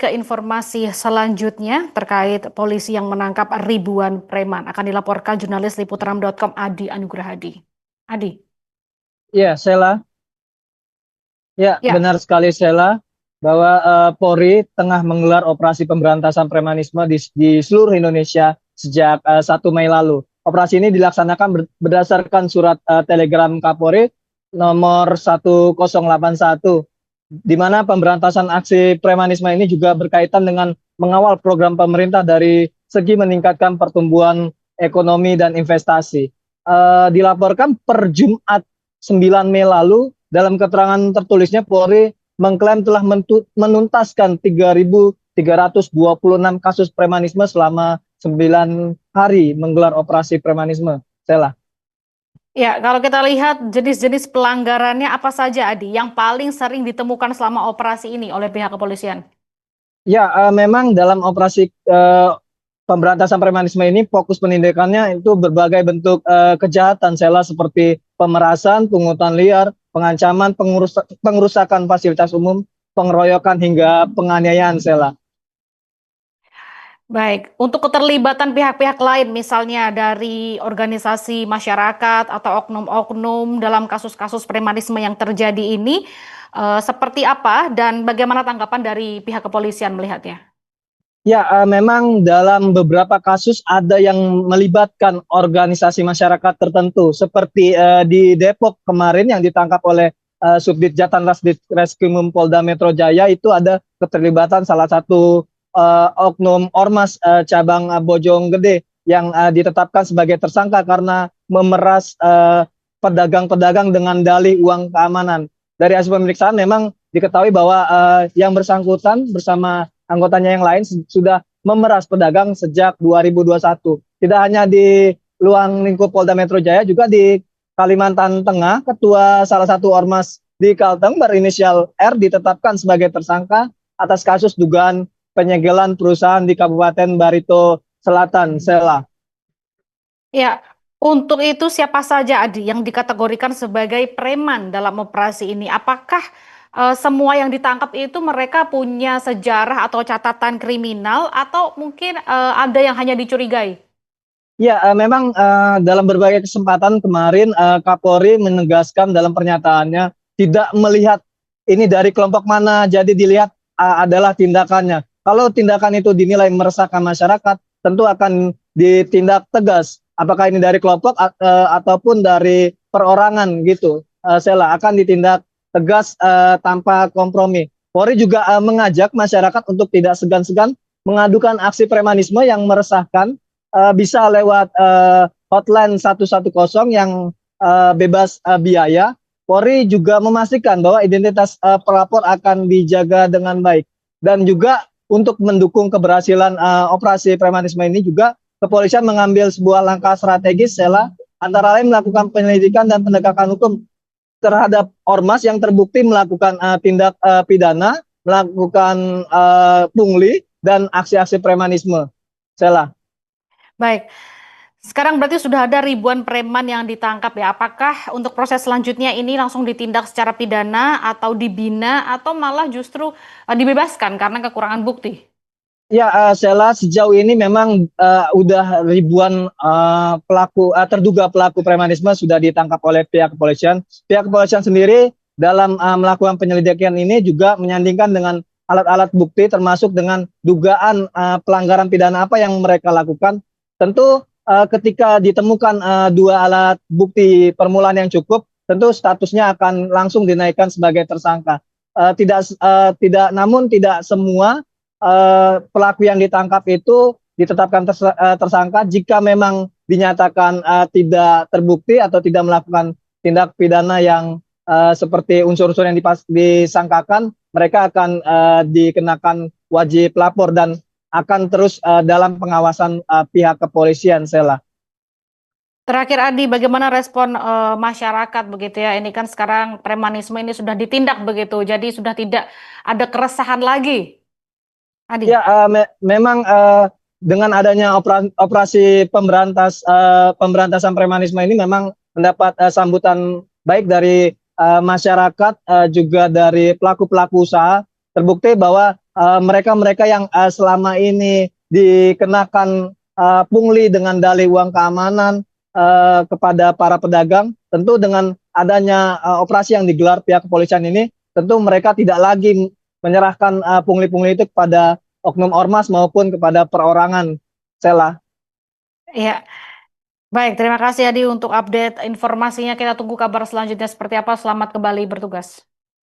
Ke informasi selanjutnya terkait polisi yang menangkap ribuan preman akan dilaporkan jurnalis liputeram.com Adi Anugrahadi. Adi. Ya, Sela. Ya, Ya, benar sekali Sela bahwa Polri tengah menggelar operasi pemberantasan premanisme di seluruh Indonesia sejak 1 Mei lalu. Operasi ini dilaksanakan berdasarkan surat telegram Kapolri nomor 1081, di mana pemberantasan aksi premanisme ini juga berkaitan dengan mengawal program pemerintah dari segi meningkatkan pertumbuhan ekonomi dan investasi. Dilaporkan per Jumat 9 Mei lalu, dalam keterangan tertulisnya Polri mengklaim telah menuntaskan 3.326 kasus premanisme selama 9 hari menggelar operasi premanisme. Sela. ya, kalau kita lihat jenis-jenis pelanggarannya apa saja, Adi, yang paling sering ditemukan selama operasi ini oleh pihak kepolisian? Ya, memang dalam operasi pemberantasan premanisme ini fokus penindakannya itu berbagai bentuk kejahatan Sela, seperti pemerasan, pungutan liar, pengancaman, pengerusakan fasilitas umum, pengeroyokan hingga penganiayaan Sela. Baik, untuk keterlibatan pihak-pihak lain, misalnya dari organisasi masyarakat atau oknum-oknum dalam kasus-kasus premanisme yang terjadi ini, seperti apa dan bagaimana tanggapan dari pihak kepolisian melihatnya? Ya, memang dalam beberapa kasus ada yang melibatkan organisasi masyarakat tertentu, seperti di Depok kemarin yang ditangkap oleh Subdit Jatan Reskrimum Polda Metro Jaya, itu ada keterlibatan salah satu oknum ormas cabang Bojonggede yang ditetapkan sebagai tersangka karena memeras pedagang-pedagang dengan dalih uang keamanan. Dari hasil pemeriksaan memang diketahui bahwa yang bersangkutan bersama anggotanya yang lain sudah memeras pedagang sejak 2021. Tidak hanya di luang lingkup Polda Metro Jaya, juga di Kalimantan Tengah, ketua salah satu ormas di Kalteng berinisial R ditetapkan sebagai tersangka atas kasus dugaan penyegelan perusahaan di Kabupaten Barito Selatan, Sela. Ya, untuk itu siapa saja, Adi, yang dikategorikan sebagai preman dalam operasi ini? Apakah semua yang ditangkap itu mereka punya sejarah atau catatan kriminal atau mungkin ada yang hanya dicurigai? Ya, memang dalam berbagai kesempatan kemarin Kapolri menegaskan dalam pernyataannya tidak melihat ini dari kelompok mana, jadi dilihat adalah tindakannya. Kalau tindakan itu dinilai meresahkan masyarakat, tentu akan ditindak tegas. Apakah ini dari kelompok ataupun dari perorangan gitu, Sela, akan ditindak tegas tanpa kompromi. Polri juga mengajak masyarakat untuk tidak segan-segan mengadukan aksi premanisme yang meresahkan, bisa lewat hotline 110 yang bebas biaya. Polri juga memastikan bahwa identitas pelapor akan dijaga dengan baik. Dan juga untuk mendukung keberhasilan operasi premanisme ini juga kepolisian mengambil sebuah langkah strategis, Sela, antara lain melakukan penyelidikan dan penegakan hukum terhadap ormas yang terbukti melakukan tindak pidana, melakukan pungli dan aksi-aksi premanisme, Sela. Baik, sekarang berarti sudah ada ribuan preman yang ditangkap ya. Apakah untuk proses selanjutnya ini langsung ditindak secara pidana atau dibina atau malah justru dibebaskan karena kekurangan bukti? Ya, Sela, sejauh ini memang udah ribuan terduga pelaku premanisme sudah ditangkap oleh pihak kepolisian. Pihak kepolisian sendiri dalam melakukan penyelidikan ini juga menyandingkan dengan alat-alat bukti, termasuk dengan dugaan pelanggaran pidana apa yang mereka lakukan. Tentu ketika ditemukan dua alat bukti permulaan yang cukup, tentu statusnya akan langsung dinaikkan sebagai tersangka. Namun tidak semua pelaku yang ditangkap itu ditetapkan tersangka jika memang dinyatakan tidak terbukti atau tidak melakukan tindak pidana yang seperti unsur-unsur yang disangkakan, mereka akan dikenakan wajib lapor dan akan terus dalam pengawasan pihak kepolisian, Sela. Terakhir Adi, bagaimana respon masyarakat begitu ya? Ini kan sekarang premanisme ini sudah ditindak begitu, jadi sudah tidak ada keresahan lagi. Adi. Ya, memang dengan adanya operasi pemberantasan premanisme ini memang mendapat sambutan baik dari masyarakat, juga dari pelaku-pelaku usaha. Terbukti bahwa mereka-mereka yang selama ini dikenakan pungli dengan dalih uang keamanan kepada para pedagang, tentu dengan adanya operasi yang digelar pihak kepolisian ini, tentu mereka tidak lagi menyerahkan pungli-pungli itu kepada oknum ormas maupun kepada perorangan. Sela. Ya, baik. Terima kasih Adi untuk update informasinya. Kita tunggu kabar selanjutnya seperti apa. Selamat kembali bertugas.